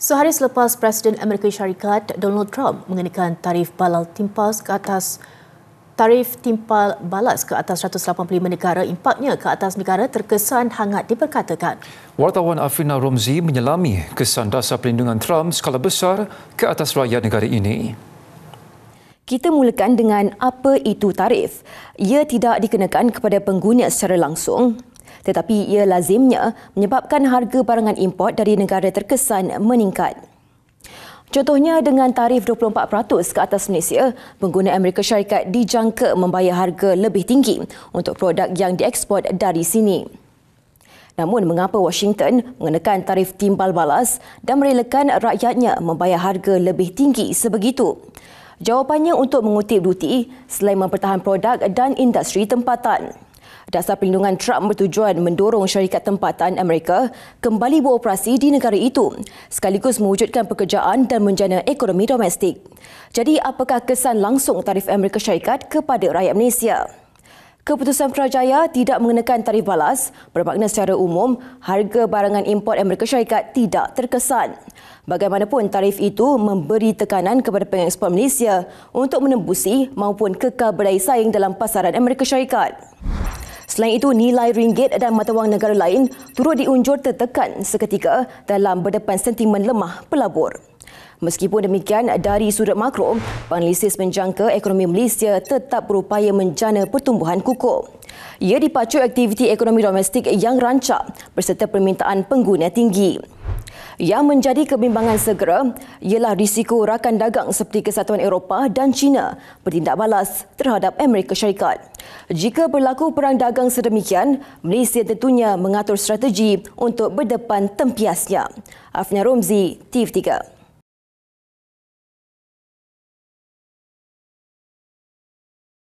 Sehari selepas Presiden Amerika Syarikat Donald Trump mengenakan tarif timpal balas ke atas 185 negara, impaknya ke atas negara terkesan hangat diperkatakan. Wartawan Afrina Romzi menyelami kesan dasar perlindungan Trump skala besar ke atas rakyat negara ini. Kita mulakan dengan apa itu tarif. Ia tidak dikenakan kepada pengguna secara langsung, tetapi ia lazimnya menyebabkan harga barangan import dari negara terkesan meningkat. Contohnya dengan tarif 24% ke atas Malaysia, pengguna Amerika Syarikat dijangka membayar harga lebih tinggi untuk produk yang dieksport dari sini. Namun mengapa Washington mengenakan tarif timbal balas dan merelakan rakyatnya membayar harga lebih tinggi sebegitu? Jawapannya untuk mengutip duti, selain mempertahankan produk dan industri tempatan. Dasar perlindungan Trump bertujuan mendorong syarikat tempatan Amerika kembali beroperasi di negara itu, sekaligus mewujudkan pekerjaan dan menjana ekonomi domestik. Jadi, apakah kesan langsung tarif Amerika Syarikat kepada rakyat Malaysia? Keputusan Putrajaya tidak mengenakan tarif balas bermakna secara umum harga barangan import Amerika Syarikat tidak terkesan. Bagaimanapun, tarif itu memberi tekanan kepada pengekspor Malaysia untuk menembusi maupun kekal berdaya saing dalam pasaran Amerika Syarikat. Selain itu, nilai ringgit dan mata wang negara lain turut diunjur tertekan seketika dalam berdepan sentimen lemah pelabur. Meskipun demikian, dari sudut makro, penganalisis menjangka ekonomi Malaysia tetap berupaya menjana pertumbuhan kukuh. Ia dipacu aktiviti ekonomi domestik yang rancak berserta permintaan pengguna tinggi. Yang menjadi kebimbangan segera ialah risiko rakan dagang seperti Kesatuan Eropah dan China bertindak balas terhadap Amerika Syarikat. Jika berlaku perang dagang sedemikian, Malaysia tentunya mengatur strategi untuk berdepan tempiasnya. Afrina Romzi, TV3.